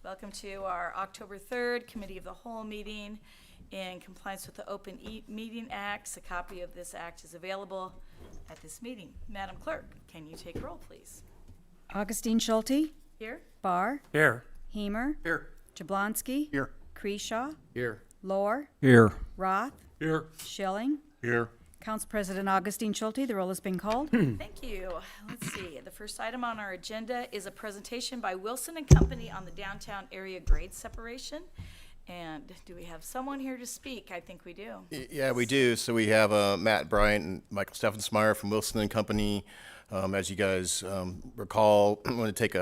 Welcome to our October 3rd Committee of the Whole meeting. In compliance with the Open Meeting Act, a copy of this act is available at this meeting. Madam Clerk, can you take roll, please? Augustine Schulte. Here. Barr. Here. Hemer. Here. Jablonski. Here. Kreshaw. Here. Lohr. Here. Roth. Here. Schilling. Here. Council President Augustine Schulte, the roll has been called. Thank you. Let's see. The first item on our agenda is a presentation by Wilson and Company on the downtown area grade separation. And do we have someone here to speak? I think we do. Yeah, we do. So we have Matt Bryant and Michael Steffensmeyer from Wilson and Company. As you guys recall, I'm going to take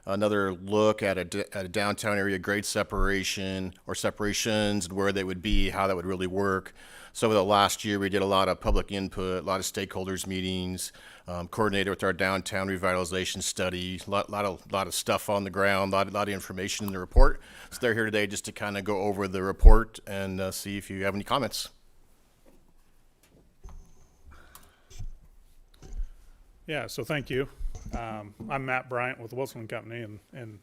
another look at a downtown area grade separation or separations and where they would be, how that would really work. So over the last year, we did a lot of public input, a lot of stakeholders meetings, coordinated with our downtown revitalization study, a lot of stuff on the ground, a lot of information in the report. So they're here today just to kind of go over the report and see if you have any comments. Yeah, so thank you. I'm Matt Bryant with the Wilson Company, and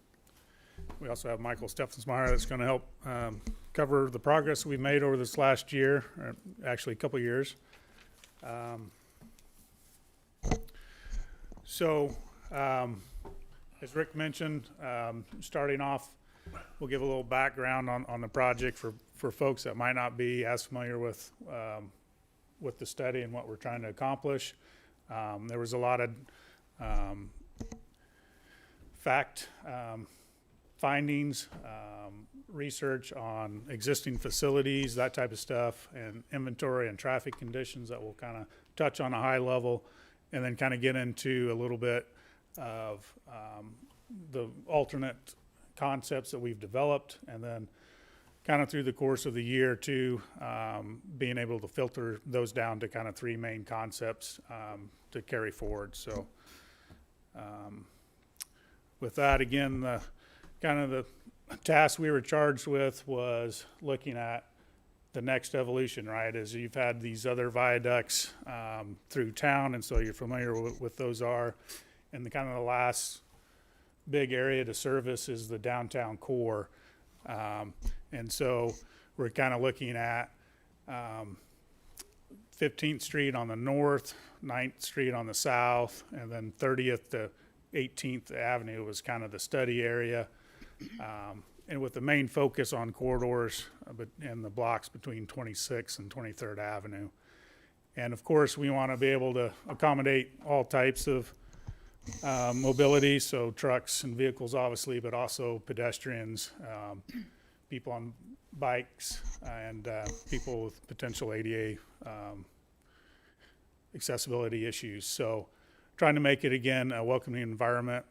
we also have Michael Steffensmeyer that's going to help cover the progress we've made over this last year, or actually a couple years. As Rick mentioned, starting off, we'll give a little background on the project for folks that might not be as familiar with the study and what we're trying to accomplish. There was a lot of findings, research on existing facilities, that type of stuff, and inventory and traffic conditions that we'll kind of touch on a high level, and then kind of get into a little bit of the alternate concepts that we've developed, and then kind of through the course of the year too, being able to filter those down to kind of three main concepts to carry forward. So with that, again, the task we were charged with was looking at the next evolution, right? As you've had these other viaducts through town, and so you're familiar with what those are. And the kind of the last big area to service is the downtown core. And so we're kind of looking at 15th Street on the north, 9th Street on the south, and then 30th to 18th Avenue was kind of the study area. And with the main focus on corridors and the blocks between 26th and 23rd Avenue. And of course, we want to be able to accommodate all types of mobility, so trucks and vehicles obviously, but also pedestrians, people on bikes, and people with potential ADA accessibility issues. So trying to make it, again, a welcoming environment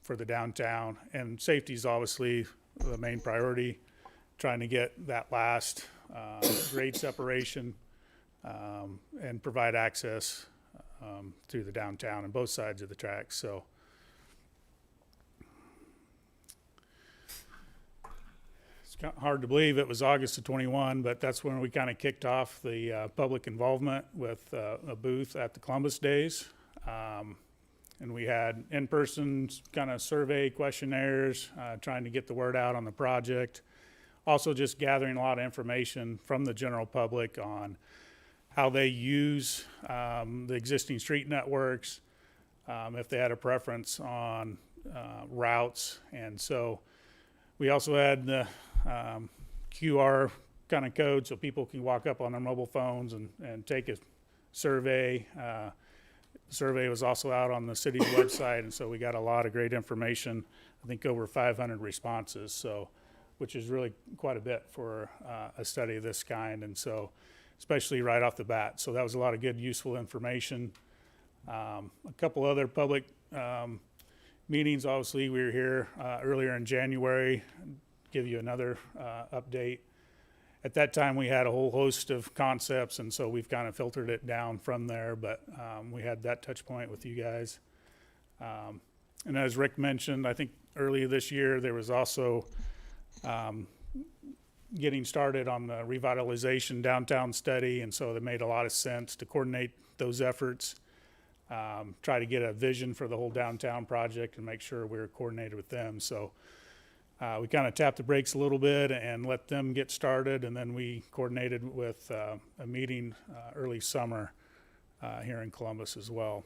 for the downtown, and safety is obviously the main priority, trying to get that last grade separation and provide access through the downtown and both sides of the tracks. So it's kind of hard to believe it was August of 21, but that's when we kind of kicked off the public involvement with a booth at the Columbus Days. And we had in-person kind of survey questionnaires, trying to get the word out on the project. Also just gathering a lot of information from the general public on how they use the existing street networks, if they had a preference on routes. And so we also had the QR kind of code so people can walk up on their mobile phones and take a survey. The survey was also out on the city's website, and so we got a lot of great information. I think over 500 responses, so which is really quite a bit for a study of this kind, and so especially right off the bat. So that was a lot of good, useful information. A couple other public meetings. Obviously, we were here earlier in January. Give you another update. At that time, we had a whole host of concepts, and so we've kind of filtered it down from there, but we had that touch point with you guys. And as Rick mentioned, I think earlier this year, there was also getting started on the revitalization downtown study, and so it made a lot of sense to coordinate those efforts. try to get a vision for the whole downtown project and make sure we're coordinated with them. So we kind of tapped the brakes a little bit and let them get started, and then we coordinated with a meeting early summer here in Columbus as well.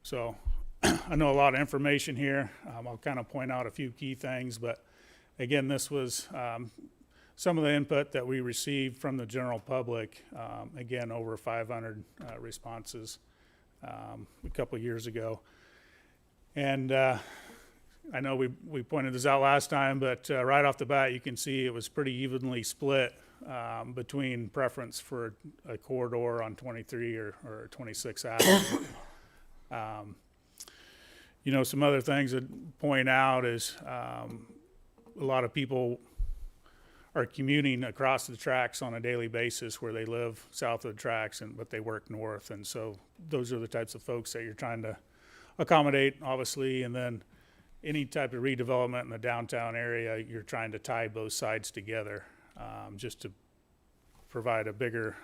So I know a lot of information here. I'll kind of point out a few key things, but again, this was some of the input that we received from the general public. Again, over 500 responses a couple of years ago. And I know we pointed this out last time, but right off the bat, you can see it was pretty evenly split between preference for a corridor on 23 or 26 Avenue. You know, some other things to point out is a lot of people are commuting across the tracks on a daily basis where they live south of the tracks but they work north. And so those are the types of folks that you're trying to accommodate, obviously. And then any type of redevelopment in the downtown area, you're trying to tie both sides together just to provide a bigger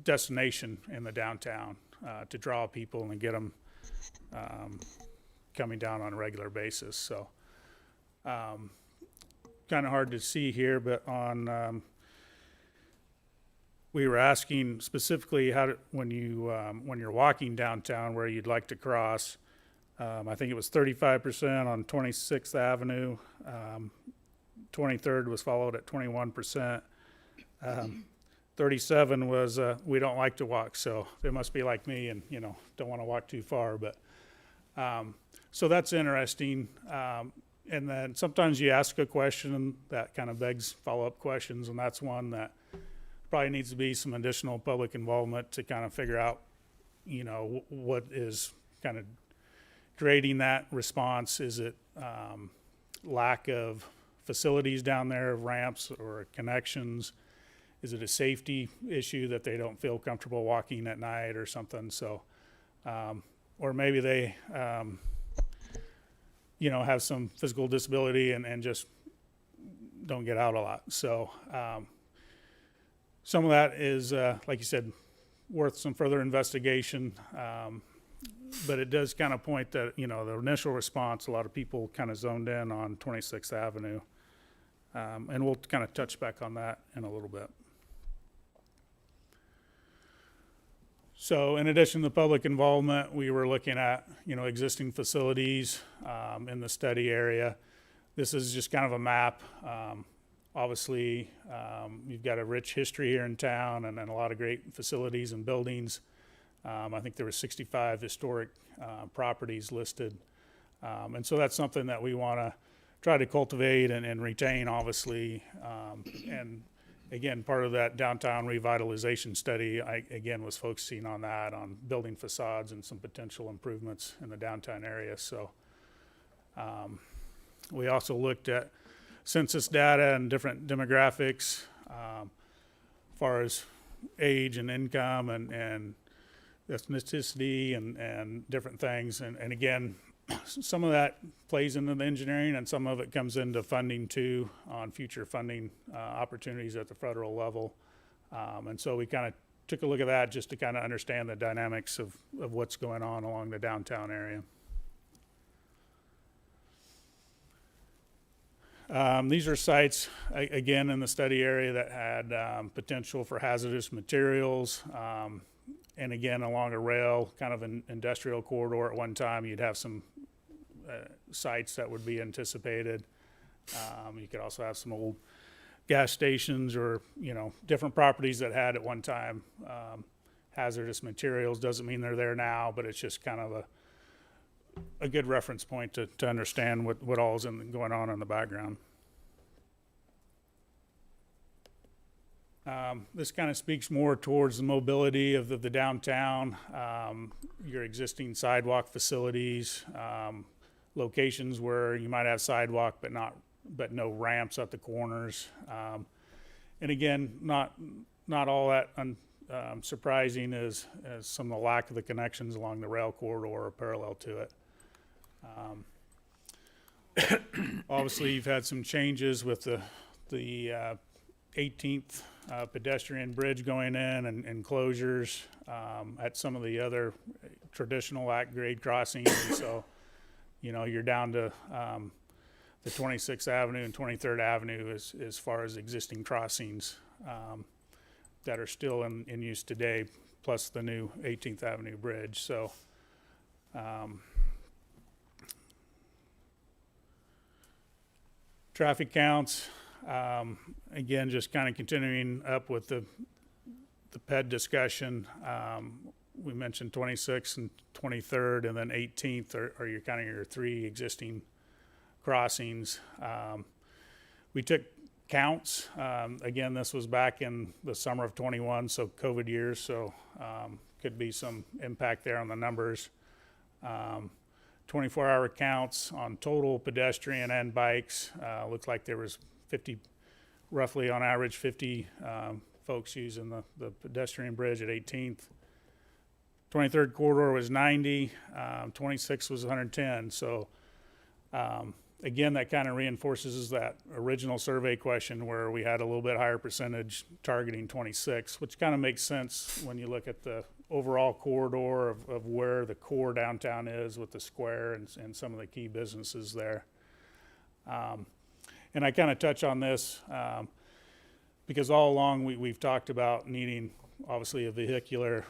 destination in the downtown to draw people and get them coming down on a regular basis. So kind of hard to see here, but on we were asking specifically when you're walking downtown where you'd like to cross. I think it was 35% on 26th Avenue. 23rd was followed at 21%. 37 was we don't like to walk, so they must be like me and don't want to walk too far. But so that's interesting. And then sometimes you ask a question that kind of begs follow-up questions, and that's one that probably needs to be some additional public involvement to kind of figure out, what is kind of creating that response. Is it lack of facilities down there, ramps or connections? Is it a safety issue that they don't feel comfortable walking at night or something? So, or maybe they, have some physical disability and just don't get out a lot. So some of that is, like you said, worth some further investigation. But it does kind of point that, the initial response, a lot of people kind of zoned in on 26th Avenue. And we'll kind of touch back on that in a little bit. So in addition to public involvement, we were looking at, existing facilities in the study area. This is just kind of a map. Obviously, you've got a rich history here in town and a lot of great facilities and buildings. I think there were 65 historic properties listed. And so that's something that we want to try to cultivate and retain, obviously. And again, part of that downtown revitalization study, again, was focusing on that, on building facades and some potential improvements in the downtown area. So we also looked at census data and different demographics as far as age and income and ethnicity and different things. And again, some of that plays into the engineering and some of it comes into funding too, on future funding opportunities at the federal level. And so we kind of took a look at that just to kind of understand the dynamics of what's going on along the downtown area. These are sites, again, in the study area that had potential for hazardous materials. And again, along a rail, kind of an industrial corridor at one time, you'd have some sites that would be anticipated. You could also have some old gas stations or, different properties that had at one time hazardous materials. Doesn't mean they're there now, but it's just kind of a good reference point to understand what all is going on in the background. This kind of speaks more towards the mobility of the downtown, your existing sidewalk facilities, locations where you might have sidewalk but no ramps at the corners. And again, not all that surprising as some of the lack of the connections along the rail corridor or parallel to it. Obviously, you've had some changes with the 18th pedestrian bridge going in and closures at some of the other traditional at-grade crossings. And so, you're down to the 26th Avenue and 23rd Avenue as far as existing crossings that are still in use today, plus the new 18th Avenue bridge. So traffic counts, again, just kind of continuing up with the PED discussion. We mentioned 26th and 23rd, and then 18th are your kind of your three existing crossings. We took counts. Again, this was back in the summer of 21, so COVID years, so could be some impact there on the numbers. 24-hour counts on total pedestrian and bikes. Looks like there was 50, roughly on average 50 folks using the pedestrian bridge at 18th. 23rd corridor was 90, 26 was 110. So again, that kind of reinforces that original survey question where we had a little bit higher percentage targeting 26, which kind of makes sense when you look at the overall corridor of where the core downtown is with the square and some of the key businesses there. And I kind of touch on this because all along we've talked about needing obviously a vehicular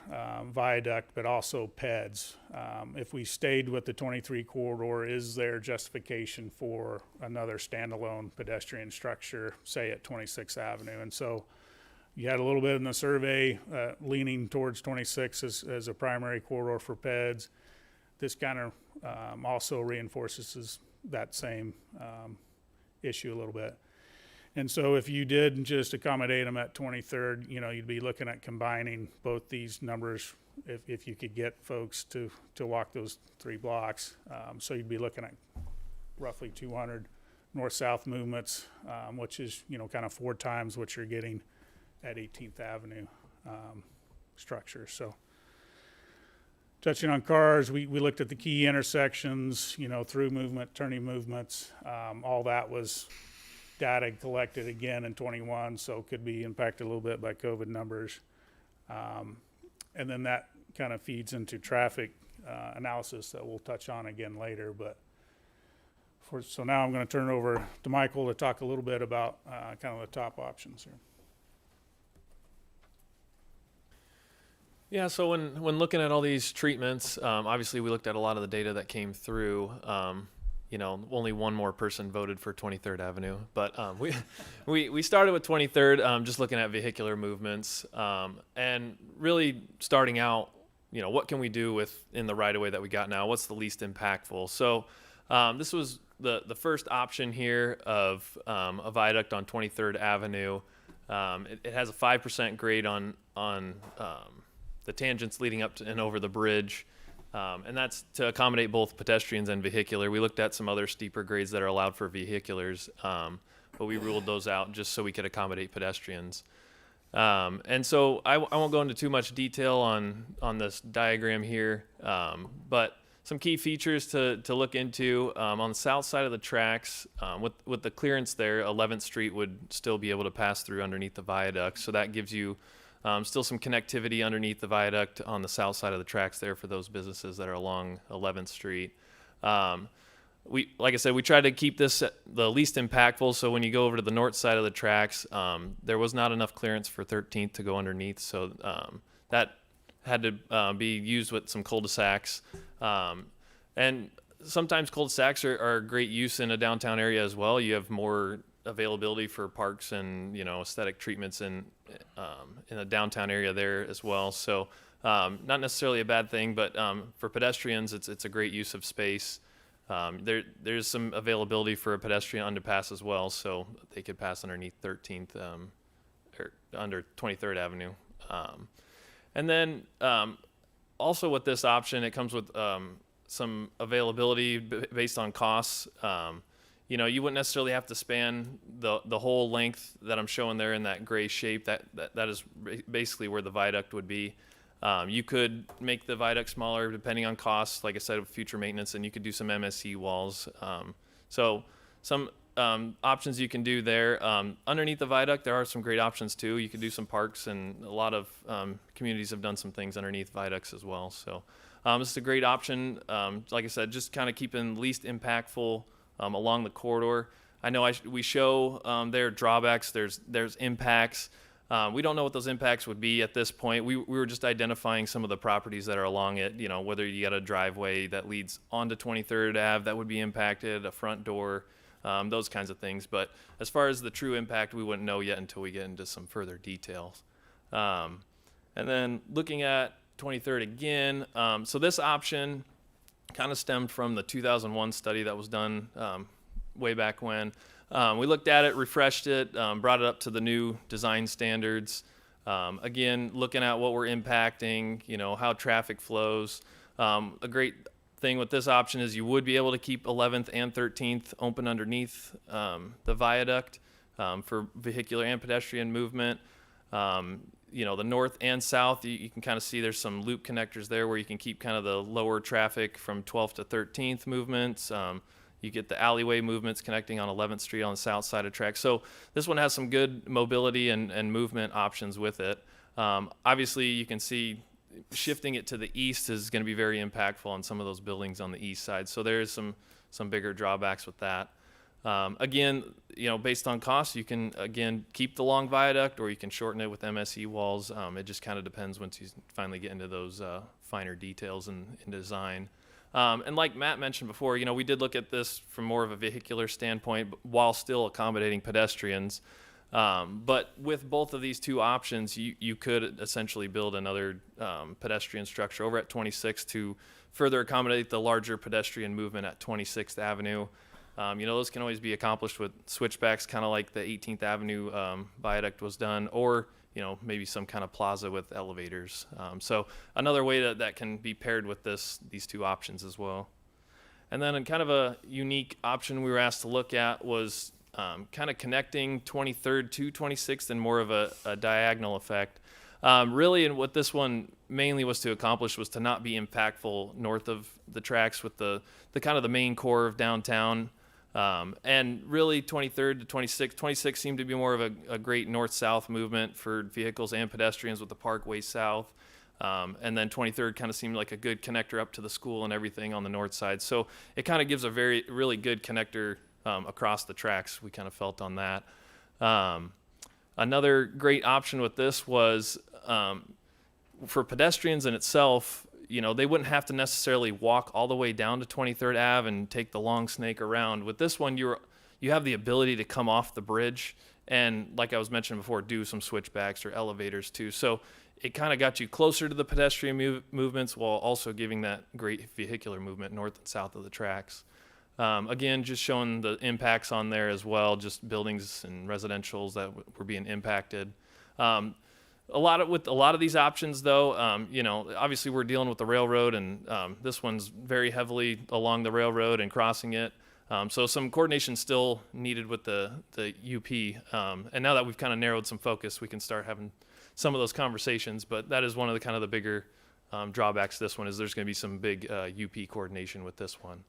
viaduct, but also PEDs. If we stayed with the 23 corridor, is there justification for another standalone pedestrian structure, say at 26th Avenue? And so you had a little bit in the survey leaning towards 26 as a primary corridor for PEDs. This kind of also reinforces that same issue a little bit. And so if you did just accommodate them at 23rd, you'd be looking at combining both these numbers if you could get folks to walk those 3 blocks. So you'd be looking at roughly 200 north-south movements, which is, kind of 4 times what you're getting at 18th Avenue structure. So touching on cars, we looked at the key intersections, through movement, turning movements. All that was data collected again in 21, so could be impacted a little bit by COVID numbers. And then that kind of feeds into traffic analysis that we'll touch on again later. But so now I'm going to turn it over to Michael to talk a little bit about kind of the top options here. Yeah, so when looking at all these treatments, obviously we looked at a lot of the data that came through. Only one more person voted for 23rd Avenue, but we started with 23rd, just looking at vehicular movements, and really starting out, what can we do in the right of way that we got now? What's the least impactful? So this was the first option here of a viaduct on 23rd Avenue. It has a 5% grade on the tangents leading up to and over the bridge. And that's to accommodate both pedestrians and vehicular. We looked at some other steeper grades that are allowed for vehiculars, but we ruled those out just so we could accommodate pedestrians. And so I won't go into too much detail on this diagram here, but some key features to look into. On the south side of the tracks, with the clearance there, 11th Street would still be able to pass through underneath the viaduct. So that gives you still some connectivity underneath the viaduct on the south side of the tracks there for those businesses that are along 11th Street. Like I said, we tried to keep this the least impactful. So when you go over to the north side of the tracks, there was not enough clearance for 13th to go underneath. So that had to be used with some cul-de-sacs. And sometimes cul-de-sacs are great use in a downtown area as well. You have more availability for parks and aesthetic treatments in the downtown area there as well. So not necessarily a bad thing, but for pedestrians, it's a great use of space. There's some availability for a pedestrian underpass as well, so they could pass underneath 13th or under 23rd Avenue. And then also with this option, it comes with some availability based on costs. You wouldn't necessarily have to span the whole length that I'm showing there in that gray shape. That is basically where the viaduct would be. You could make the viaduct smaller depending on costs, like I said, with future maintenance, and you could do some MSE walls. So some options you can do there. Underneath the viaduct, there are some great options too. You could do some parks, and a lot of communities have done some things underneath viaducts as well. So this is a great option. Like I said, just kind of keeping least impactful along the corridor. I know we show there are drawbacks, there's impacts. We don't know what those impacts would be at this point. We were just identifying some of the properties that are along it, you know, whether you got a driveway that leads onto 23rd Ave that would be impacted, a front door, those kinds of things. But as far as the true impact, we wouldn't know yet until we get into some further details. And then looking at 23rd again, so this option kind of stemmed from the 2001 study that was done way back when. We looked at it, refreshed it, brought it up to the new design standards. Again, looking at what we're impacting, you know, how traffic flows. A great thing with this option is you would be able to keep 11th and 13th open underneath the viaduct for vehicular and pedestrian movement. You know, the north and south, you can kind of see there's some loop connectors there where you can keep kind of the lower traffic from 12th to 13th movements. You get the alleyway movements connecting on 11th Street on the south side of track. So this one has some good mobility and movement options with it. Obviously, you can see shifting it to the east is going to be very impactful on some of those buildings on the east side. So there is some bigger drawbacks with that. Again, you know, based on cost, you can, again, keep the long viaduct or you can shorten it with MSE walls. It just kind of depends once you finally get into those finer details in design. And like Matt mentioned before, you know, we did look at this from more of a vehicular standpoint while still accommodating pedestrians. But with both of these two options, you could essentially build another pedestrian structure over at 26th to further accommodate the larger pedestrian movement at 26th Avenue. You know, those can always be accomplished with switchbacks, kind of like the 18th Avenue viaduct was done, or you know, maybe some kind of plaza with elevators. So another way that can be paired with these two options as well. And then kind of a unique option we were asked to look at was kind of connecting 23rd to 26th in more of a diagonal effect. Really, and what this one mainly was to accomplish was to not be impactful north of the tracks with the kind of the main core of downtown. And really 23rd to 26 seemed to be more of a great north-south movement for vehicles and pedestrians with the parkway south. And then 23rd kind of seemed like a good connector up to the school and everything on the north side. So it kind of gives a really good connector across the tracks, we kind of felt on that. Another great option with this was for pedestrians in itself, you know, they wouldn't have to necessarily walk all the way down to 23rd Ave and take the long snake around. With this one, you have the ability to come off the bridge and, like I was mentioning before, do some switchbacks or elevators too. So it kind of got you closer to the pedestrian movements while also giving that great vehicular movement north and south of the tracks. Again, just showing the impacts on there as well, just buildings and residentials that were being impacted. With a lot of these options, though, you know, obviously we're dealing with the railroad, and this one's very heavily along the railroad and crossing it. So some coordination still needed with the UP. And now that we've kind of narrowed some focus, we can start having some of those conversations. But that is one of the kind of the bigger drawbacks to this one, is there's going to be some big UP coordination with this one.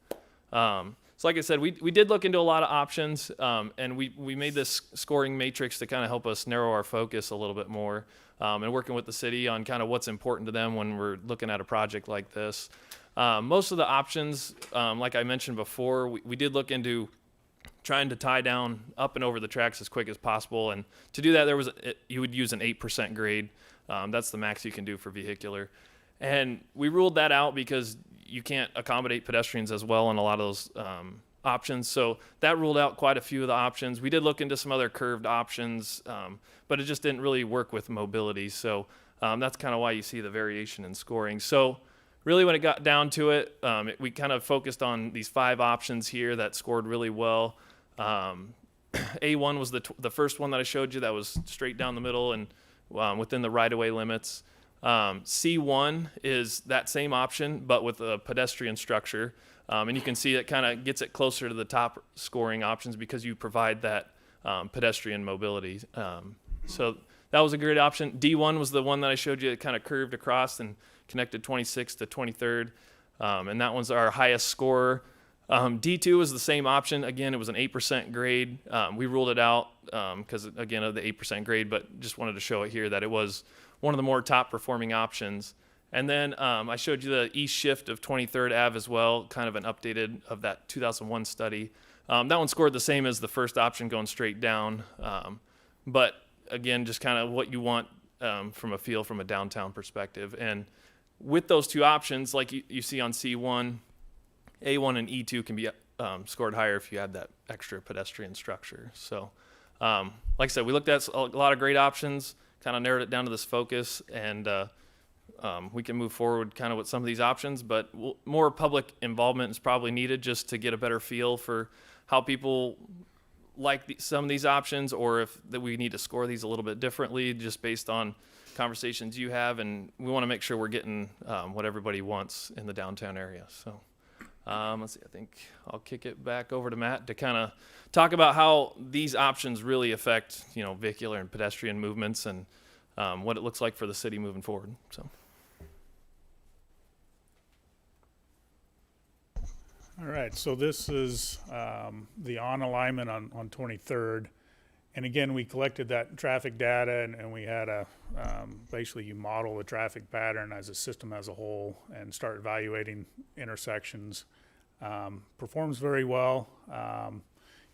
So like I said, we did look into a lot of options, and we made this scoring matrix to kind of help us narrow our focus a little bit more, and working with the city on kind of what's important to them when we're looking at a project like this. Most of the options, like I mentioned before, we did look into trying to tie down up and over the tracks as quick as possible, and to do that, you would use an 8% grade. That's the max you can do for vehicular. And we ruled that out because you can't accommodate pedestrians as well on a lot of those options. So that ruled out quite a few of the options. We did look into some other curved options, but it just didn't really work with mobility. So that's kind of why you see the variation in scoring. So really when it got down to it, we kind of focused on these 5 options here that scored really well. A1 was the first one that I showed you that was straight down the middle and within the right-of-way limits. C1 is that same option, but with a pedestrian structure. And you can see it kind of gets it closer to the top scoring options because you provide that pedestrian mobility. So that was a great option. D1 was the one that I showed you. It kind of curved across and connected 26th to 23rd. And that one's our highest scorer. D2 was the same option. Again, it was an 8% grade. We ruled it out because, again, of the 8% grade, but just wanted to show it here that it was one of the more top performing options. And then I showed you the east shift of 23rd Ave as well, kind of an updated of that 2001 study. That one scored the same as the first option going straight down. But again, just kind of what you want from a feel from a downtown perspective. And with those two options, like you see on C1, A1 and E2 can be scored higher if you add that extra pedestrian structure. So like I said, we looked at a lot of great options, kind of narrowed it down to this focus, and we can move forward kind of with some of these options, but more public involvement is probably needed just to get a better feel for how people like some of these options, or if that we need to score these a little bit differently just based on conversations you have. And we want to make sure we're getting what everybody wants in the downtown area. So let's see, I think I'll kick it back over to Matt to kind of talk about how these options really affect, vehicular and pedestrian movements and what it looks like for the city moving forward. So. All right, so this is the on alignment on 23rd. And again, we collected that traffic data and we had basically you model the traffic pattern as a system as a whole and start evaluating intersections. Performs very well,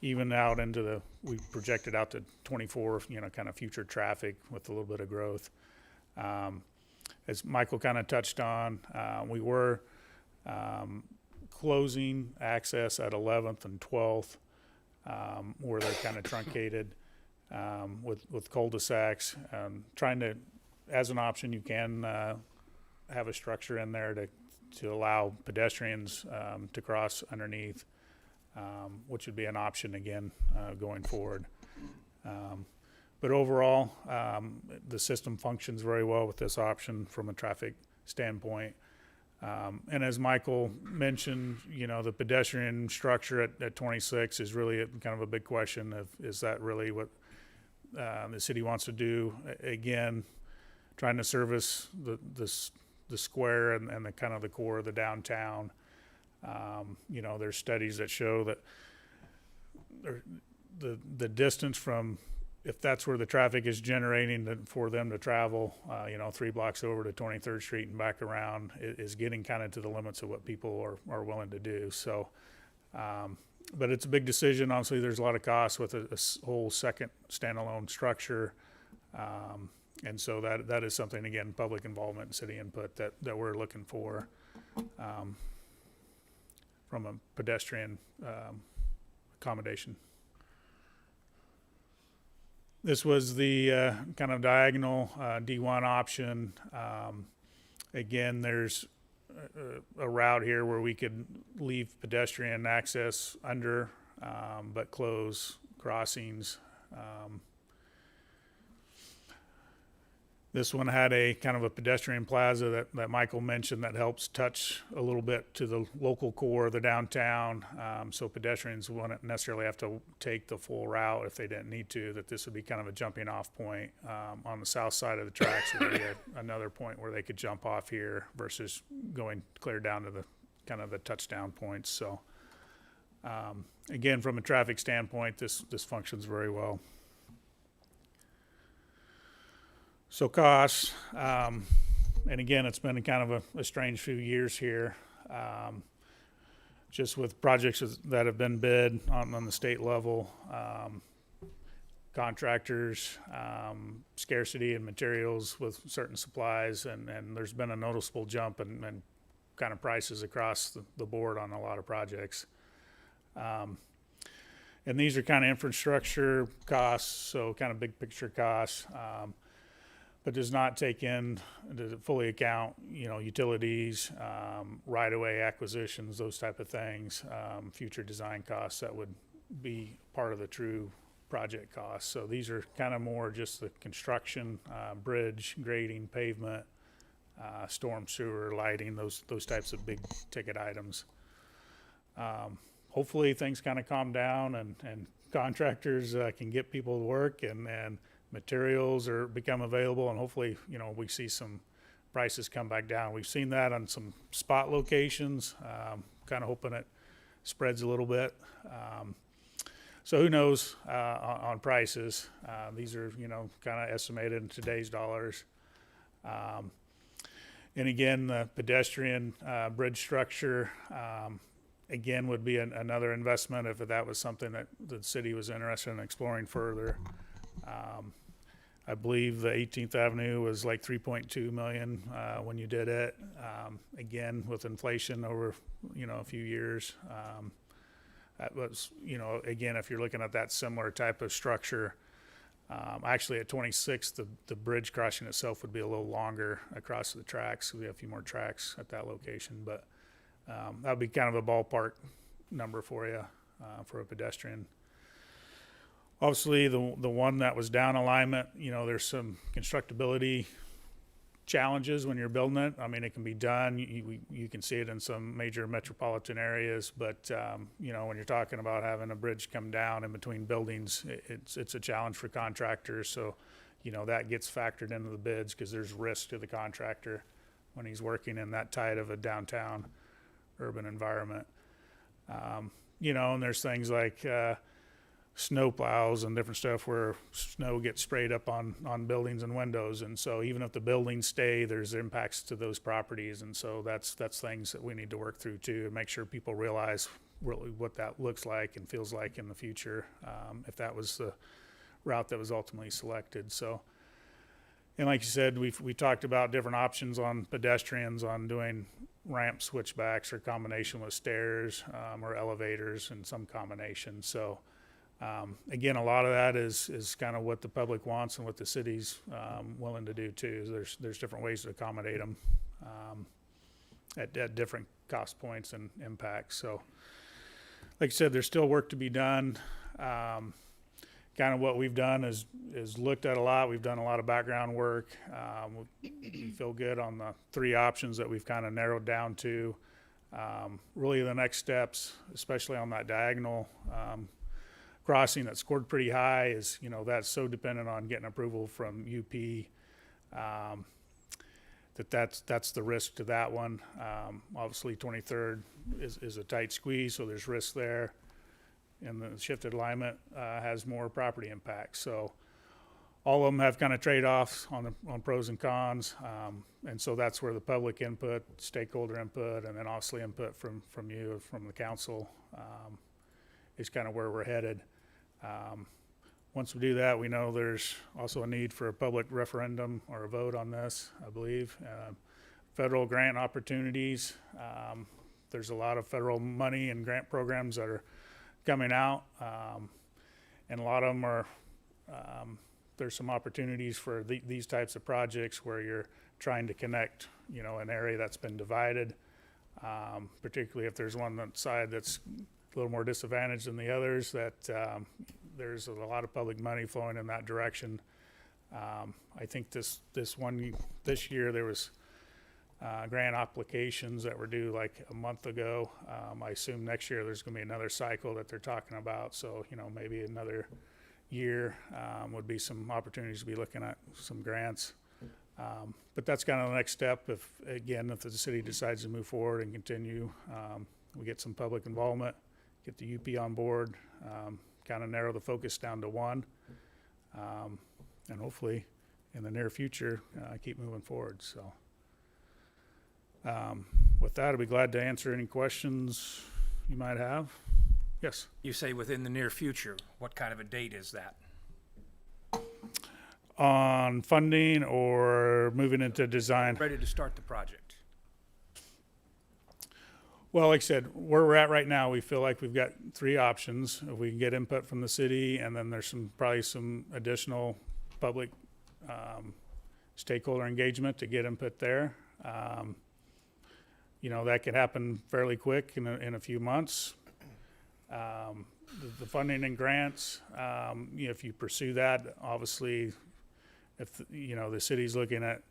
even out into we projected out to 24, kind of future traffic with a little bit of growth. As Michael kind of touched on, we were closing access at 11th and 12th, where they're kind of truncated with cul-de-sacs. Trying to, as an option, you can have a structure in there to allow pedestrians to cross underneath, which would be an option again going forward. But overall, the system functions very well with this option from a traffic standpoint. And as Michael mentioned, the pedestrian structure at 26 is really kind of a big question of, is that really what the city wants to do? Again, trying to service the square and the kind of the core of the downtown. There's studies that show that the distance from, if that's where the traffic is generating for them to travel, 3 blocks over to 23rd Street and back around is getting kind of to the limits of what people are willing to do. So, but it's a big decision. Obviously, there's a lot of costs with a whole second standalone structure. And so that is something, again, public involvement and city input that we're looking for from a pedestrian accommodation. This was the kind of diagonal D1 option. Again, there's a route here where we could leave pedestrian access under, but close crossings. This one had a kind of a pedestrian plaza that Michael mentioned that helps touch a little bit to the local core of the downtown. So pedestrians wouldn't necessarily have to take the full route if they didn't need to, that this would be kind of a jumping off point. On the south side of the tracks would be another point where they could jump off here versus going clear down to the kind of the touchdown points. So again, from a traffic standpoint, this functions very well. So costs, and again, it's been kind of a strange few years here, just with projects that have been bid on the state level, contractors, scarcity in materials with certain supplies, and there's been a noticeable jump in kind of prices across the board on a lot of projects. And these are kind of infrastructure costs, so kind of big picture costs. But does not take in to fully account, utilities, right-of-way acquisitions, those type of things, future design costs that would be part of the true project costs. So these are kind of more just the construction, bridge, grading, pavement, storm sewer, lighting, those types of big ticket items. Hopefully things kind of calm down and contractors can get people to work and materials become available, and hopefully, we see some prices come back down. We've seen that on some spot locations, kind of hoping it spreads a little bit. So who knows on prices? These are, kind of estimated in today's dollars. And again, the pedestrian bridge structure, again, would be another investment if that was something that the city was interested in exploring further. I believe the 18th Avenue was like 3.2 million when you did it. Again, with inflation over, a few years, that was, again, if you're looking at that similar type of structure, actually at 26th, the bridge crossing itself would be a little longer across the tracks. We have a few more tracks at that location, but that would be kind of a ballpark number for you for a pedestrian. Obviously, the one that was down alignment, there's some constructability challenges when you're building it. I mean, it can be done. You can see it in some major metropolitan areas, but when you're talking about having a bridge come down in between buildings, it's a challenge for contractors. So, that gets factored into the bids because there's risk to the contractor when he's working in that tight of a downtown urban environment. And there's things like snow plows and different stuff where snow gets sprayed up on buildings and windows, and so even if the buildings stay, there's impacts to those properties, and so that's things that we need to work through too and make sure people realize really what that looks like and feels like in the future, if that was the route that was ultimately selected. So, and like you said, we talked about different options on pedestrians on doing ramp switchbacks or combination with stairs or elevators in some combination. So again, a lot of that is kind of what the public wants and what the city's willing to do too. There's different ways to accommodate them at different cost points and impacts. So, like I said, there's still work to be done. Kind of what we've done is looked at a lot. We've done a lot of background work. We feel good on the three options that we've kind of narrowed down to. Really, the next steps, especially on that diagonal crossing that scored pretty high, is that's so dependent on getting approval from UP that's the risk to that one. Obviously 23rd is a tight squeeze, so there's risk there, and the shifted alignment has more property impacts. So all of them have kind of trade-offs on pros and cons, and so that's where the public input, stakeholder input, and then obviously input from you, from the council, is kind of where we're headed. Once we do that, we know there's also a need for a public referendum or a vote on this, I believe. Federal grant opportunities. There's a lot of federal money and grant programs that are coming out, and a lot of them are, there's some opportunities for these types of projects where you're trying to connect, an area that's been divided, particularly if there's one side that's a little more disadvantaged than the others, that there's a lot of public money flowing in that direction. I think this year there was grant applications that were due like a month ago. I assume next year there's going to be another cycle that they're talking about. So, maybe another year would be some opportunities to be looking at some grants. But that's kind of the next step. If the city decides to move forward and continue, we get some public involvement, get the UP on board, kind of narrow the focus down to one, and hopefully in the near future keep moving forward. So with that, I'd be glad to answer any questions you might have. Yes. You say within the near future. What kind of a date is that? On funding or moving into design? Ready to start the project? Well, like I said, where we're at right now, we feel like we've got three options. If we can get input from the city, and then there's probably some additional public stakeholder engagement to get input there. That could happen fairly quick in a few months. The funding and grants, if you pursue that, obviously, if the city's looking at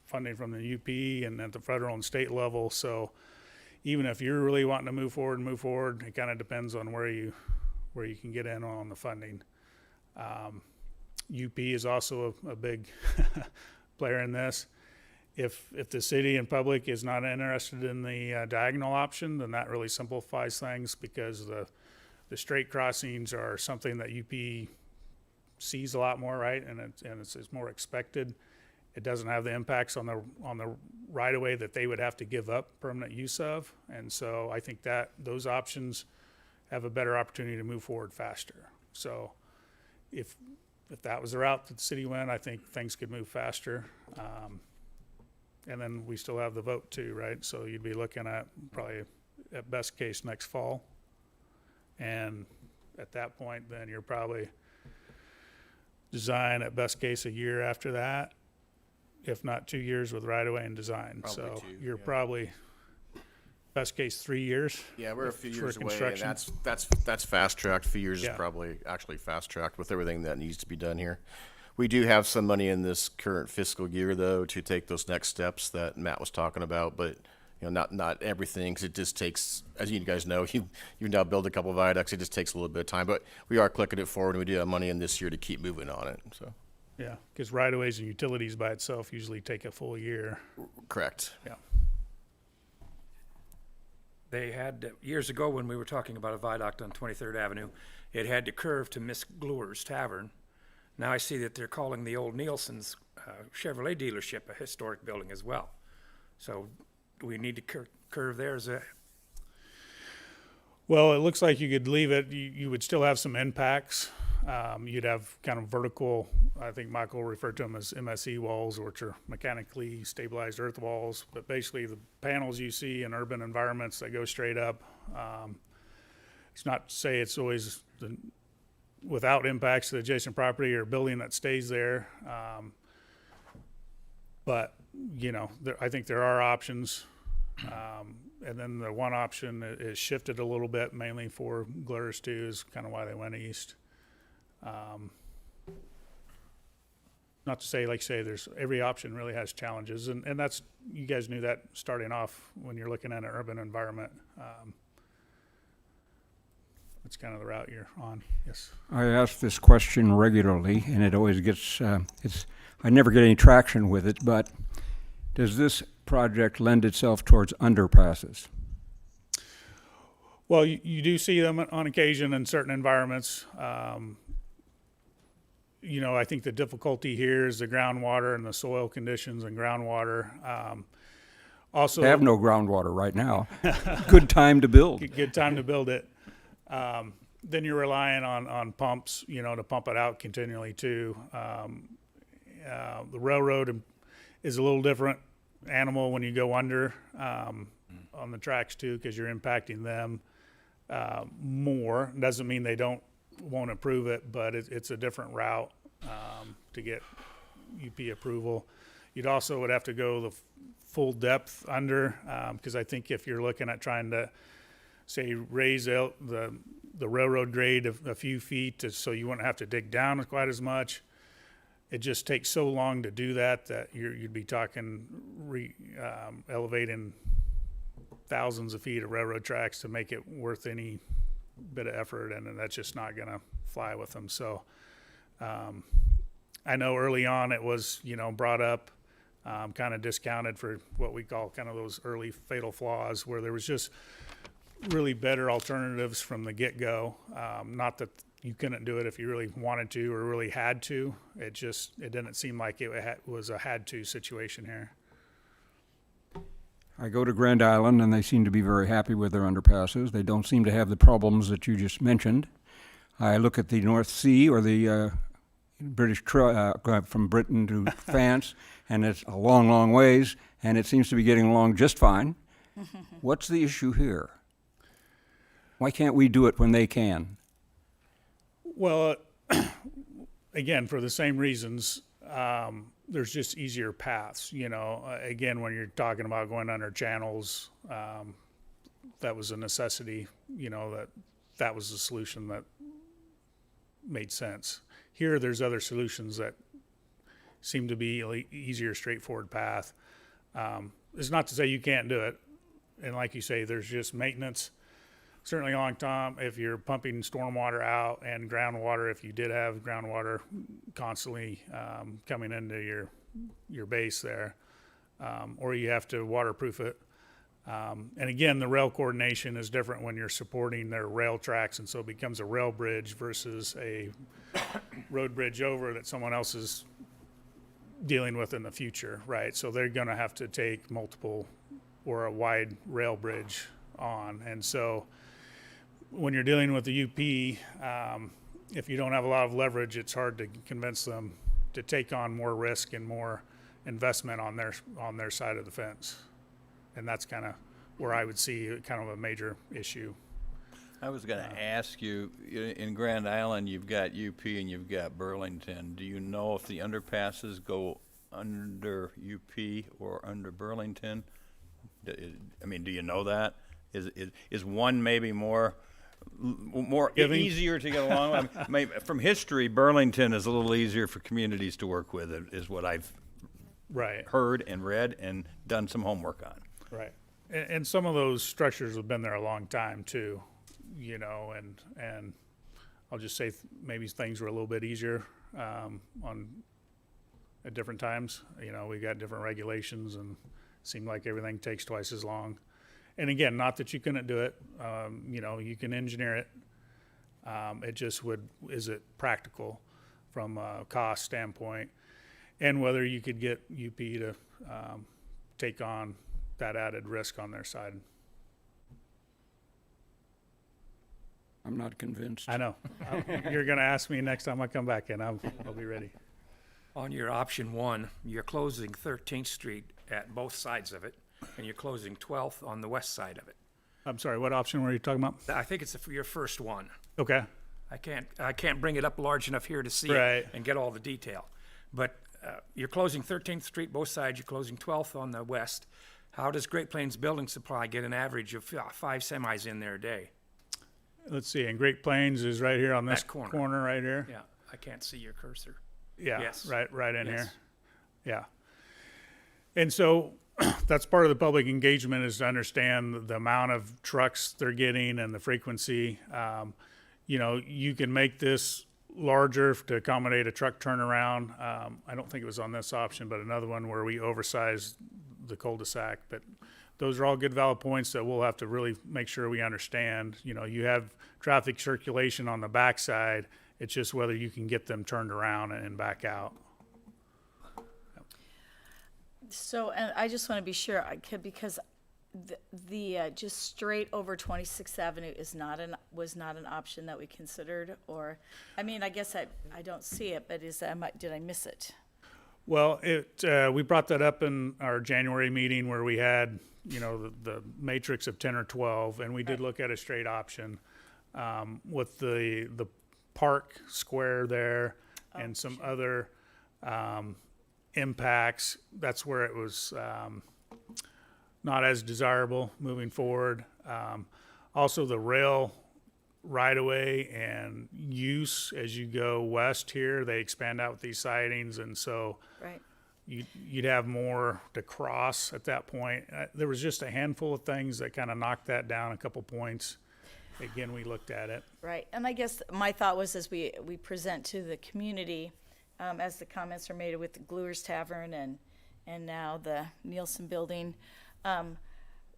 funding from the UP and at the federal and state level, so even if you're really wanting to move forward, it kind of depends on where you can get in on the funding. UP is also a big player in this, If the city and public is not interested in the diagonal option, then that really simplifies things, because the straight crossings are something that UP sees a lot more, right? And it's more expected. It doesn't have the impacts on the right of way that they would have to give up permanent use of. And so I think that those options have a better opportunity to move forward faster. So if that was the route that the city went, I think things could move faster. And then we still have the vote too, right? So you'd be looking at probably at best case next fall. And at that point, then you're probably design at best case a year after that, if not 2 years with right of way and design. Probably So two, you're yeah. probably best case 3 years. Yeah, we're a few for years away, and construction. that's fast tracked. A few years Yeah. is probably actually fast tracked with everything that needs to be done here. We do have some money in this current fiscal year, though, to take those next steps that Matt was talking about, but not everything, 'cause it just takes, as you guys know, you now build a couple of viaducts, it just takes a little bit of time, but we are clicking it forward, and we do have money in this year to keep moving on it, so, Yeah, because right of ways and utilities by itself usually take a full year. correct. Yeah. They had, years ago when we were talking about a viaduct on 23rd Avenue, it had to curve to Miss Gluer's Tavern. Now I see that they're calling the old Nielsen's Chevrolet dealership a historic building as well. So do we need to curve there? Is that, Well, it looks like you could leave it. You would still have some impacts. You'd have kind of vertical, I think Michael referred to them as MSE walls, which are mechanically stabilized earth walls. But basically the panels you see in urban environments that go straight up, it's not to say it's always without impacts to the adjacent property or building that stays there. But, I think there are options. And then the one option is shifted a little bit, mainly for Gluer's too, is kind of why they went east. Not to say, like say, there's every option really has challenges, and that's, you guys knew that starting off when you're looking at an urban environment. That's kind of the route you're on. Yes. I ask this question regularly, and it always gets, I never get any traction with it, but does this project lend itself towards underpasses? Well, you do see them on occasion in certain environments. I think the difficulty here is the groundwater and the soil conditions and groundwater. Also, They have no groundwater right now. Good time to build. good time to build it. Then you're relying on pumps, to pump it out continually too. The railroad is a little different animal when you go under on the tracks too, because you're impacting them more. Doesn't mean they won't approve it, but it's a different route to get UP approval. You'd also would have to go the full depth under, because I think if you're looking at trying to say raise out the railroad grade a few feet so you wouldn't have to dig down quite as much, it just takes so long to do that you'd be talking elevating thousands of feet of railroad tracks to make it worth any bit of effort, and that's just not going to fly with them. So I know early on it was brought up, kind of discounted for what we call kind of those early fatal flaws, where there was just really better alternatives from the get-go. Not that you couldn't do it if you really wanted to or really had to. It didn't seem like it was a had-to situation here. I go to Grand Island, and they seem to be very happy with their underpasses. They don't seem to have the problems that you just mentioned. I look at the North Sea or the from Britain to France, and it's a long, long ways, and it seems to be getting along just fine. What's the issue here? Why can't we do it when they can? Well, again, for the same reasons, there's just easier paths. Again, when you're talking about going under channels, that was a necessity. That was the solution that made sense. Here, there's other solutions that seem to be an easier, straightforward path. It's not to say you can't do it, and like you say, there's just maintenance. Certainly long time if you're pumping stormwater out and groundwater, if you did have groundwater constantly coming into your base there. or you have to waterproof it. And again, the rail coordination is different when you're supporting their rail tracks, and so it becomes a rail bridge versus a road bridge over that someone else is dealing with in the future, right? So they're gonna have to take multiple or a wide rail bridge on. And so when you're dealing with the UP, if you don't have a lot of leverage, it's hard to convince them to take on more risk and more investment on their side of the fence. And that's kind of where I would see kind of a major issue. I was going to ask you, in Grand Island, you've got UP and you've got Burlington. Do you know if the underpasses go under UP or under Burlington? I mean, do you know that? Is one maybe more Giving? easier to get along with? I mean, from history, Burlington is a little easier for communities to work with, is what I've Right, heard and read and done some homework on. right. And some of those structures have been there a long time too, you know, and I'll just say maybe things were a little bit easier at different times. You know, we got different regulations and seemed like everything takes twice as long. And again, not that you couldn't do it, you know, you can engineer it. It just is it practical from a cost standpoint? And whether you could get UP to take on that added risk on their side. I'm not convinced. I know. You're going to ask me next time I come back in. I'll be ready. On your option one, you're closing 13th Street at both sides of it, and you're closing 12th on the west side of it. I'm sorry, what option were you talking about? I think it's your first one. Okay. I can't bring it up large enough here to see Right. it and get all the detail. But you're closing 13th Street, both sides, you're closing 12th on the west. How does Great Plains Building Supply get an average of 5 semis in there a day? Let's see. And Great Plains is right here on this That corner. corner right here. Yeah, I can't see your cursor. Yeah, Yes. right in Yes. here. Yeah. And so that's part of the public engagement, is to understand the amount of trucks they're getting and the frequency. You know, you can make this larger to accommodate a truck turnaround. I don't think it was on this option, but another one where we oversized the cul-de-sac. But those are all good valid points that we'll have to really make sure we understand. You know, you have traffic circulation on the backside. It's just whether you can get them turned around and back out. So, and I just want to be sure, because the just straight over 26th Avenue was not an option that we considered, or, I mean, I guess I don't see it, but did I miss it? Well, we brought that up in our January meeting where we had, you know, the matrix of 10 or 12, and we did look at a straight option with the park square there and some other impacts. That's where it was not as desirable moving forward. Also, the rail right-of-way and use as you go west here, they expand out with these sidings, and so Right. you'd have more to cross at that point. There was just a handful of things that kind of knocked that down a couple points. Again, we looked at it. Right, and I guess my thought was, as we present to the community, as the comments are made with the Gluer's Tavern and now the Nielsen Building,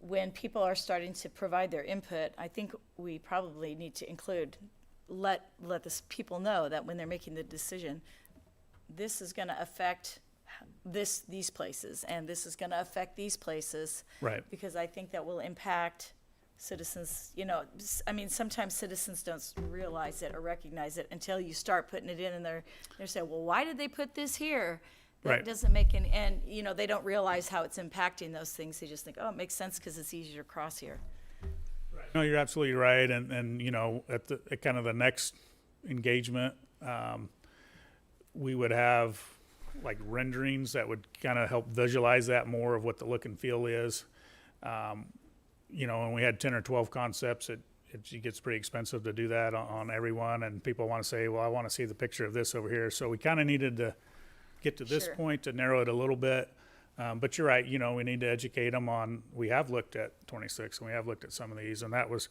when people are starting to provide their input, I think we probably need to let the people know that when they're making the decision, this is going to affect these places, and this is going to affect these places. Right. Because I think that will impact citizens. You know, I mean, sometimes citizens don't realize it or recognize it until you start putting it in, and they're saying, well, why did they put this here? That Right. doesn't make any, and, you know, they don't realize how it's impacting those things. They just think, oh, it makes sense because it's easier to cross here. No, you're absolutely right. And you know, at kind of the next engagement, we would have like renderings that would kind of help visualize that more of what the look and feel is. You know, when we had 10 or 12 concepts, it gets pretty expensive to do that on everyone, and people want to say, well, I want to see the picture of this over here. So we kind of needed to get to this Sure. point to narrow it a little bit. But you're right, you know, we need to educate them on, we have looked at 26 and we have looked at some of these, and that was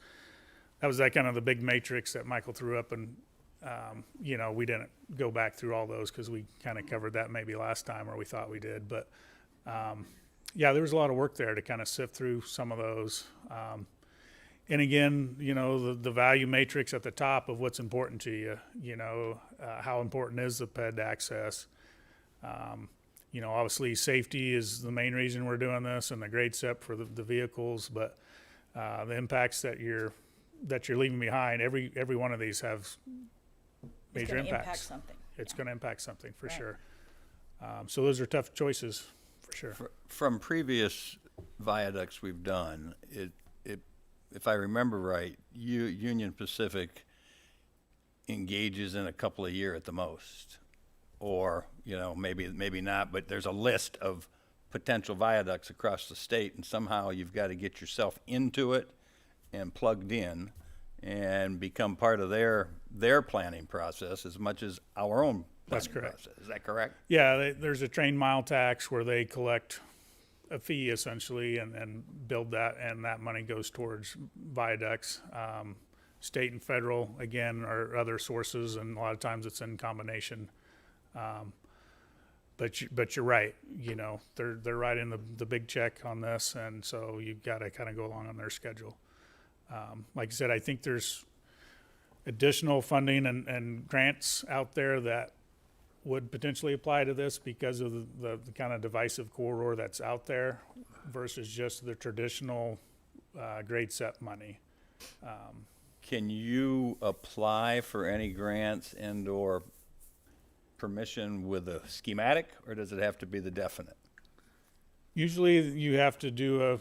that kind of the big matrix that Michael threw up, and you know, we didn't go back through all those because we kind of covered that maybe last time, or we thought we did. But yeah, there was a lot of work there to kind of sift through some of those. And again, you know, the value matrix at the top of what's important to you, you know, how important is the PED access? You know, obviously safety is the main reason we're doing this, and the grade set for the vehicles, but the impacts that you're leaving behind, every one of these have major It's gonna impacts. impact something. It's Yeah. going to impact something for Right. sure. So those are tough choices for sure. From previous viaducts we've done, if I remember right, Union Pacific engages in a couple a year at the most. Or, you know, maybe not, but there's a list of potential viaducts across the state, and somehow you've got to get yourself into it and plugged in and become part of their planning process as much as our own That's planning correct. process. Is that correct? Yeah, there's a train mile tax where they collect a fee essentially and build that, and that money goes towards viaducts. State and federal, again, are other sources, and a lot of times it's in combination. But you're right, you know, they're writing the big check on this, and so you've got to kind of go along on their schedule. Like I said, I think there's additional funding and grants out there that would potentially apply to this because of the kind of divisive corridor that's out there versus just the traditional grade set money. Can you apply for any grants and/or permission with a schematic, or does it have to be the definite? Usually you have to do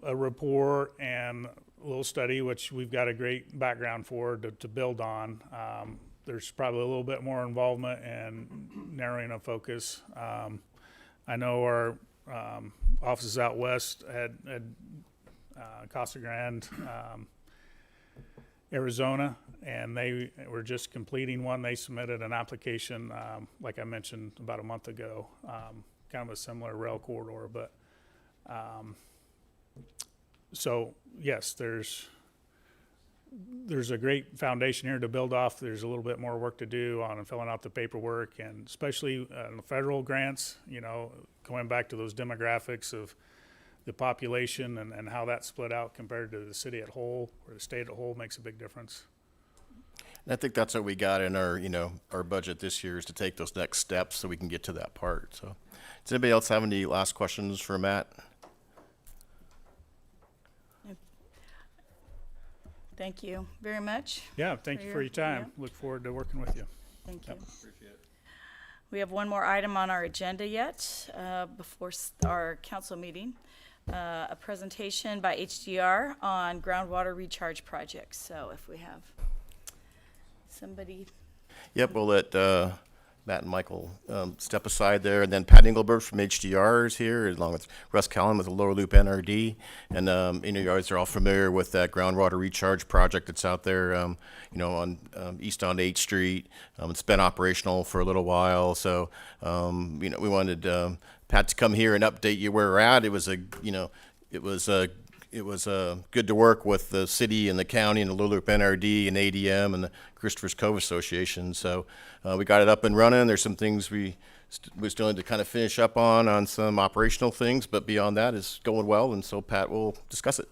a report and a little study, which we've got a great background for to build on. There's probably a little bit more involvement and narrowing of focus. I know our offices out west had Casa Grande, Arizona, and they were just completing one. They submitted an application, like I mentioned, about a month ago, kind of a similar rail corridor. But so yes, there's a great foundation here to build off. There's a little bit more work to do on filling out the paperwork, and especially in the federal grants, you know, going back to those demographics of the population and how that's split out compared to the city at whole, or the state at whole, makes a big difference. And I think that's what we got in our, you know, our budget this year, is to take those next steps so we can get to that part. So does anybody else have any last questions for Matt? Thank you very much. Yeah, thank you for your time. yeah. Look forward to working with you. Thank you. We have one more item on our agenda yet, before our council meeting. A presentation by HDR on groundwater recharge projects. So if we have somebody, Yep, we'll let Matt and Michael step aside there, and then Pat Engelbert from HDR is here, along with Russ Callan with the Lower Loop NRD. And you know, you guys are all familiar with that groundwater recharge project that's out there, you know, on east on 8th Street. It's been operational for a little while, so you know, we wanted Pat to come here and update you where we're at. It was good to work with the city and the county and the Lower Loop NRD and ADM and the Christopher's Cove Association. So we got it up and running. There's some things we still need to kind of finish up on some operational things, but beyond that, it's going well, and so Pat will discuss it.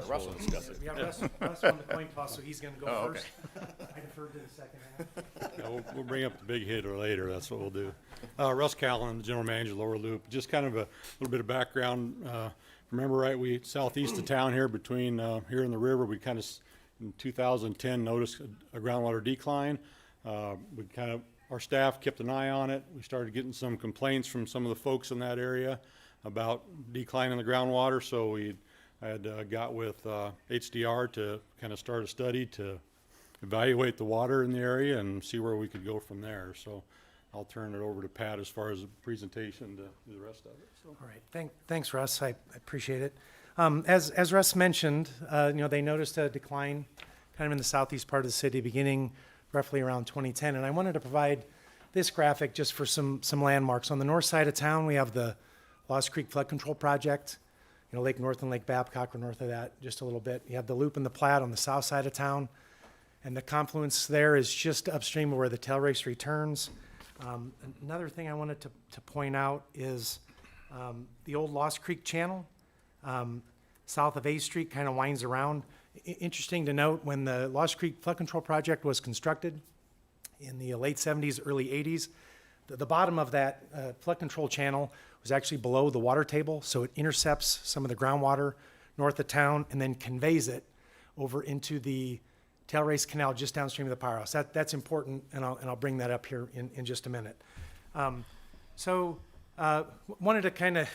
Russ will discuss it. Yeah, Russ won the coin toss, so he's gonna go Oh, okay. first. I deferred to the second half. Yeah, we'll bring up the big hitter later, that's what we'll do. Russ Callan, the general manager of Lower Loop, just kind of a little bit of background. Remember, right, we southeast of town here, between here and the river, we kind of, in 2010, noticed a groundwater decline. Our staff kept an eye on it. We started getting some complaints from some of the folks in that area about decline in the groundwater, so we had got with HDR to kind of start a study to evaluate the water in the area and see where we could go from there. So I'll turn it over to Pat as far as the presentation to do the rest of it. So. All right, thanks, Russ. I appreciate it. As Russ mentioned, you know, they noticed a decline kind of in the southeast part of the city beginning roughly around 2010. And I wanted to provide this graphic just for some landmarks. On the north side of town, we have the Lost Creek Flood Control Project. You know, Lake North and Lake Babcock are north of that just a little bit. You have the Loop and the Platte on the south side of town. And the confluence there is just upstream of where the tail race returns. Another thing I wanted to point out is The old Lost Creek Channel, south of A Street, kind of winds around. Interesting to note, when the Lost Creek Flood Control Project was constructed in the late 70s, early 80s, the bottom of that flood control channel was actually below the water table, so it intercepts some of the groundwater north of town and then conveys it over into the Tailrace Canal just downstream of the powerhouse. That's important, and I'll bring that up here in just a minute. Wanted to kind of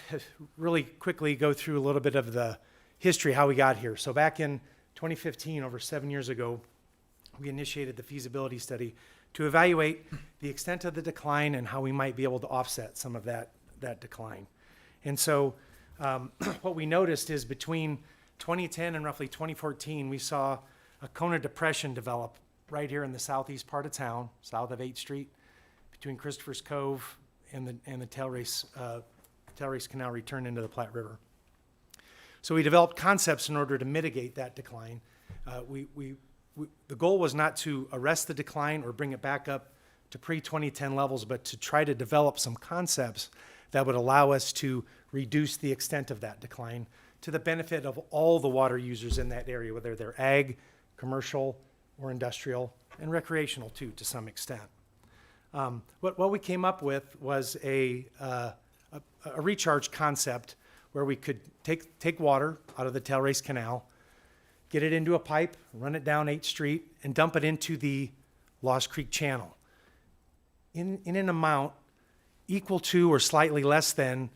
really quickly go through a little bit of the history, how we got here. So back in 2015, over 7 years ago, we initiated the feasibility study to evaluate the extent of the decline and how we might be able to offset some of that decline. And so what we noticed is between 2010 and roughly 2014, we saw a cone of depression develop right here in the southeast part of town, south of 8th Street, between Christopher's Cove and the Tailrace Canal return into the Platte River. So we developed concepts in order to mitigate that decline. The goal was not to arrest the decline or bring it back up to pre-2010 levels, but to try to develop some concepts that would allow us to reduce the extent of that decline to the benefit of all the water users in that area, whether they're ag, commercial, or industrial, and recreational too, to some extent. What we came up with was a recharge concept where we could take water out of the Tailrace Canal, get it into a pipe, run it down 8th Street, and dump it into the Lost Creek Channel in an amount equal to or slightly less than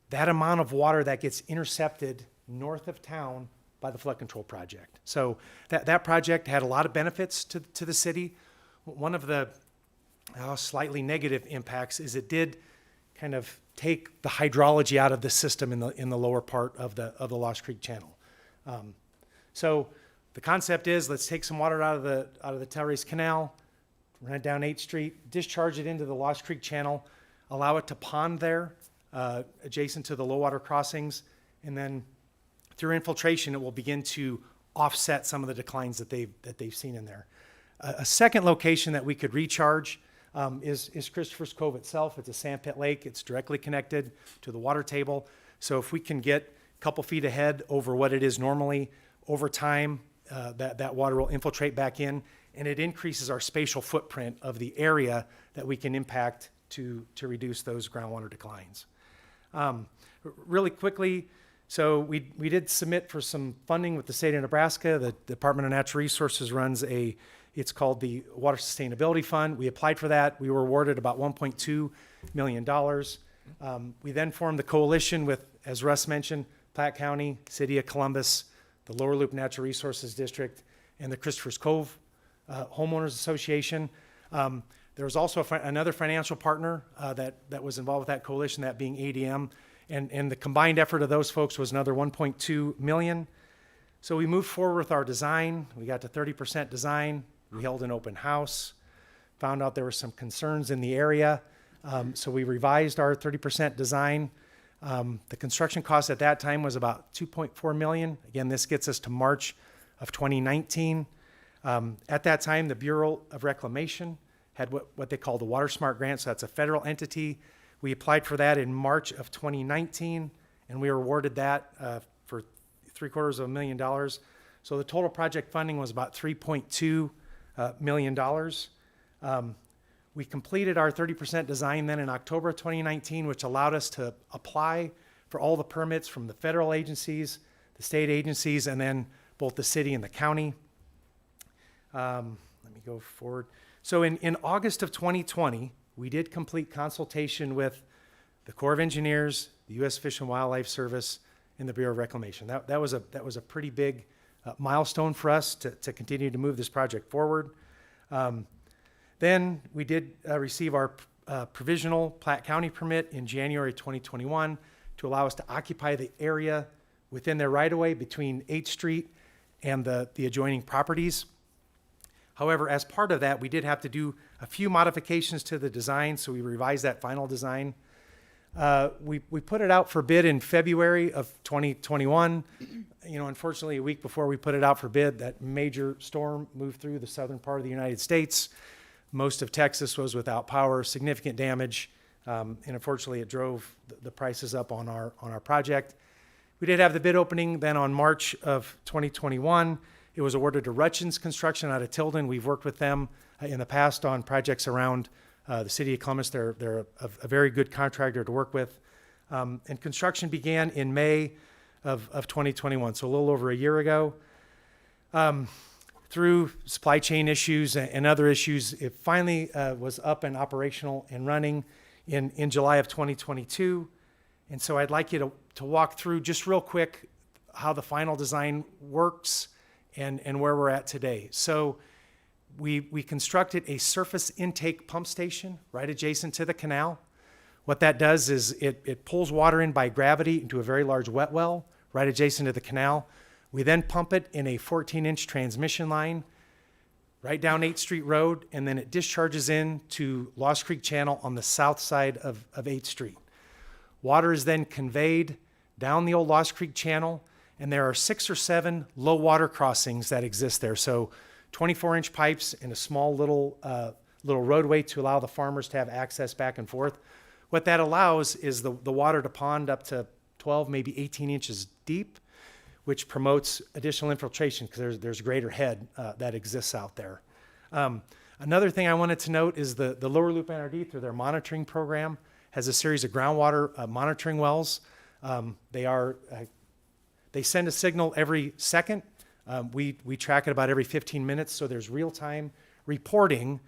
that amount of water that gets intercepted north of town by the flood control project. So that project had a lot of benefits to the city. One of the slightly negative impacts is it did kind of take the hydrology out of the system in the lower part of the Lost Creek Channel. So the concept is, let's take some water out of the Tailrace Canal, run it down 8th Street, discharge it into the Lost Creek Channel, allow it to pond there, adjacent to the low water crossings, and then through infiltration, it will begin to offset some of the declines that they've seen in there. A second location that we could recharge is Christopher's Cove itself. It's a sandpit lake. It's directly connected to the water table. So if we can get a couple feet ahead over what it is normally, over time, that water will infiltrate back in, and it increases our spatial footprint of the area that we can impact to reduce those groundwater declines. Really quickly, so we did submit for some funding with the state of Nebraska. The Department of Natural Resources runs it's called the Water Sustainability Fund. We applied for that. We were awarded about $1.2 million. We then formed the coalition with, as Russ mentioned, Platte County, City of Columbus, the Lower Loop Natural Resources District, and the Christopher's Cove Homeowners Association. There was also another financial partner that was involved with that coalition, that being ADM, and the combined effort of those folks was another $1.2 million. So we moved forward with our design. We got to 30% design. We held an open house, found out there were some concerns in the area, so we revised our 30% design. The construction cost at that time was about $2.4 million. Again, this gets us to March of 2019. At that time, the Bureau of Reclamation had what they call the Water Smart Grant, so that's a federal entity. We applied for that in March of 2019, and we were awarded that for $750,000. So the total project funding was about $3.2 million. We completed our 30% design then in October of 2019, which allowed us to apply for all the permits from the federal agencies, the state agencies, and then both the city and the county. Let me go forward. So in August of 2020, we did complete consultation with the Corps of Engineers, the U.S. Fish and Wildlife Service, and the Bureau of Reclamation. That was a pretty big milestone for us to continue to move this project forward. Then we did receive our provisional Platte County permit in January 2021 to allow us to occupy the area within their right-of-way between 8th Street and the adjoining properties. However, as part of that, we did have to do a few modifications to the design, so we revised that final design. We put it out for bid in February of 2021. Unfortunately, a week before we put it out for bid, that major storm moved through the southern part of the United States. Most of Texas was without power, significant damage. And unfortunately, it drove the prices up on our project. We did have the bid opening then on March of 2021. It was awarded to Rutchins Construction out of Tilden. We've worked with them in the past on projects around the city of Columbus. They're a very good contractor to work with. And construction began in May of 2021, so a little over a year ago. Through supply chain issues and other issues, it finally was up and operational and running in July of 2022. And so I'd like you to walk through just real quick how the final design works and where we're at today. So we constructed a surface intake pump station right adjacent to the canal. What that does is it pulls water in by gravity into a very large wet well right adjacent to the canal. We then pump it in a 14-inch transmission line right down 8th Street Road, and then it discharges into Lost Creek Channel on the south side of 8th Street. Water is then conveyed down the old Lost Creek Channel, and there are 6 or 7 low water crossings that exist there. So 24-inch pipes and a small little roadway to allow the farmers to have access back and forth. What that allows is the water to pond up to 12, maybe 18 inches deep, which promotes additional infiltration because there's greater head that exists out there. Another thing I wanted to note is the Lower Loop NRD, through their monitoring program, has a series of groundwater monitoring wells. They send a signal every second. We track it about every 15 minutes, so there's real-time reporting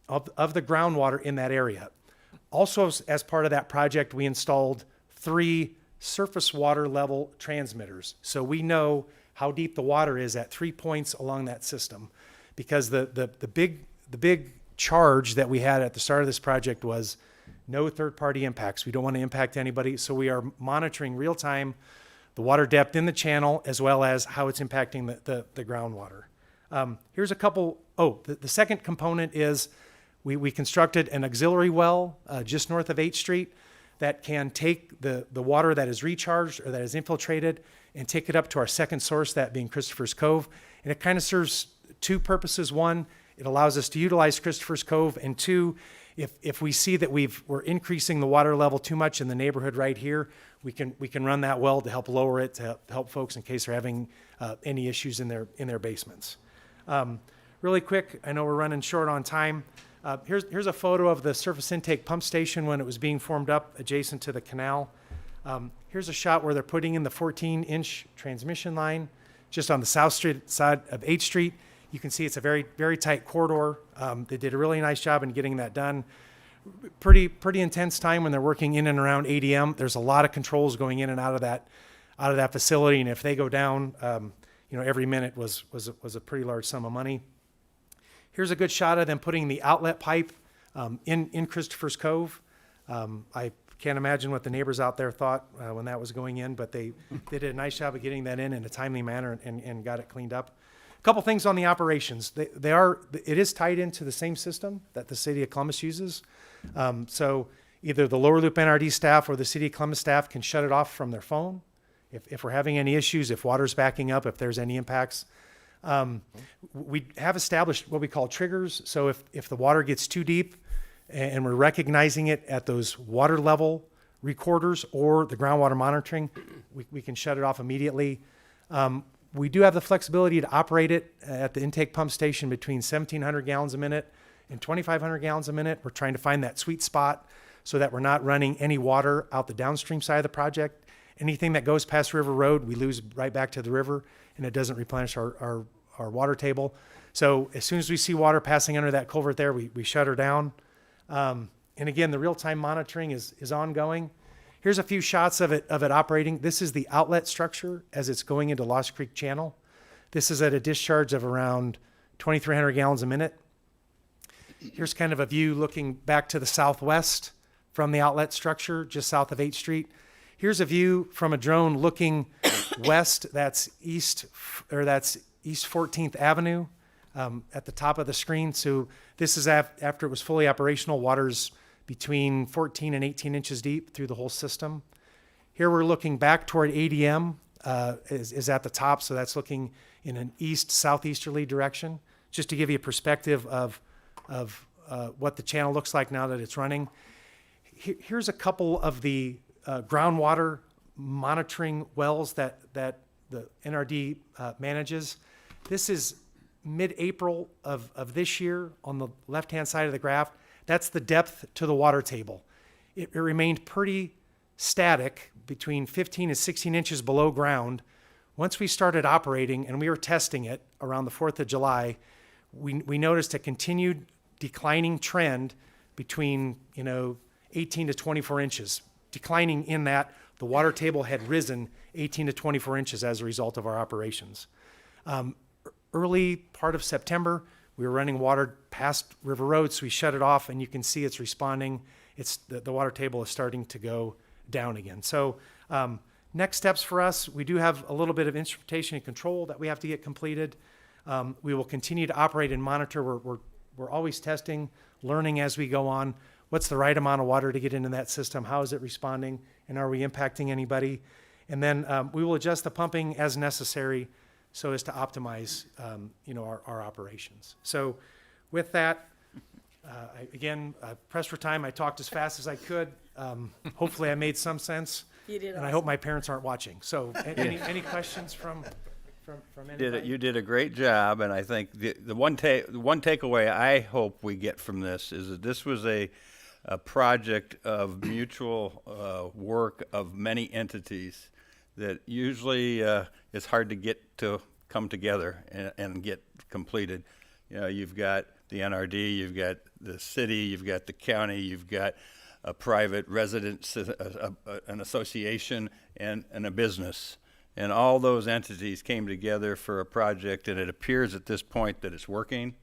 of the groundwater in that area. Also, as part of that project, we installed 3 surface water level transmitters. So we know how deep the water is at 3 points along that system, because the big charge that we had at the start of this project was no third-party impacts. We don't want to impact anybody, so we are monitoring real time the water depth in the channel as well as how it's impacting the groundwater. Here's a couple. The second component is we constructed an auxiliary well just north of 8th Street that can take the water that is recharged or that is infiltrated and take it up to our second source, that being Christopher's Cove. And it kind of serves 2 purposes. 1, it allows us to utilize Christopher's Cove, and 2, if we see that we're increasing the water level too much in the neighborhood right here, we can run that well to help lower it, to help folks in case they're having any issues in their basements. Really quick, I know we're running short on time. Here's a photo of the surface intake pump station when it was being formed up adjacent to the canal. Here's a shot where they're putting in the 14-inch transmission line just on the south street side of 8th Street. You can see it's a very, very tight corridor. They did a really nice job in getting that done. Pretty intense time when they're working in and around ADM. There's a lot of controls going in and out of that facility, and if they go down, every minute was a pretty large sum of money. Here's a good shot of them putting the outlet pipe in Christopher's Cove. I can't imagine what the neighbors out there thought when that was going in, but they did a nice job of getting that in a timely manner and got it cleaned up. A couple things on the operations. It is tied into the same system that the City of Columbus uses. So either the Lower Loop NRD staff or the City of Columbus staff can shut it off from their phone if we're having any issues, if water's backing up, if there's any impacts. We have established what we call triggers. So if the water gets too deep and we're recognizing it at those water level recorders or the groundwater monitoring, we can shut it off immediately. We do have the flexibility to operate it at the intake pump station between 1,700 gallons a minute and 2,500 gallons a minute. We're trying to find that sweet spot so that we're not running any water out the downstream side of the project. Anything that goes past River Road, we lose right back to the river, and it doesn't replenish our water table. So as soon as we see water passing under that culvert there, we shut her down. And again, the real-time monitoring is ongoing. Here's a few shots of it operating. This is the outlet structure as it's going into Lost Creek Channel. This is at a discharge of around 2,300 gallons a minute. Here's kind of a view looking back to the southwest from the outlet structure, just south of 8th Street. Here's a view from a drone looking west. That's East 14th Avenue at the top of the screen. So this is after it was fully operational. Water's between 14 and 18 inches deep through the whole system. Here we're looking back toward ADM, is at the top, so that's looking in an east-southeasterly direction, just to give you a perspective of what the channel looks like now that it's running. Here's a couple of the groundwater monitoring wells that the NRD manages. This is mid-April of this year on the left-hand side of the graph. That's the depth to the water table. It remained pretty static between 15 and 16 inches below ground. Once we started operating and we were testing it around the 4th of July, we noticed a continued declining trend between 18 to 24 inches. Declining in that the water table had risen 18 to 24 inches as a result of our operations. Early part of September, we were running water past River Road, so we shut it off, and you can see it's responding. The water table is starting to go down again. So next steps for us, we do have a little bit of instrumentation and control that we have to get completed. We will continue to operate and monitor. We're always testing, learning as we go on. What's the right amount of water to get into that system? How is it responding? And are we impacting anybody? And then we will adjust the pumping as necessary so as to optimize, our operations. So with that, pressed for time. I talked as fast as I could. Hopefully I made some sense. You did And I hope my parents aren't watching. So any questions from anybody? You did a great job, and I think the one takeaway I hope we get from this is that this was a project of mutual work of many entities that usually is hard to get to come together and get completed. You've got the NRD, you've got the city, you've got the county, you've got a private residence, an association, and a business. And all those entities came together for a project, and it appears at this point that it's working.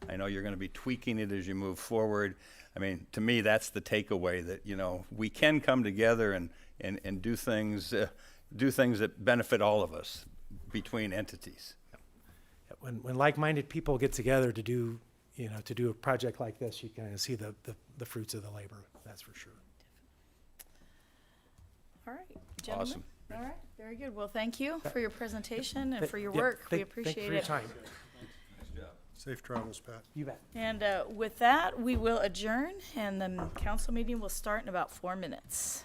I know you're going to be tweaking it as you move forward. I mean, to me, that's the takeaway, that, we can come together and do things that benefit all of us between entities. When like-minded people get together to do a project like this, you kind of see the fruits of the labor. That's for sure. All right, gentlemen. Awesome. All right, very good. Well, thank you for your presentation and Th- for your yeah, work. We thank you appreciate for your it. time. Safe travels, Pat. You bet. And with that, we will adjourn, and the council meeting will start in about 4 minutes.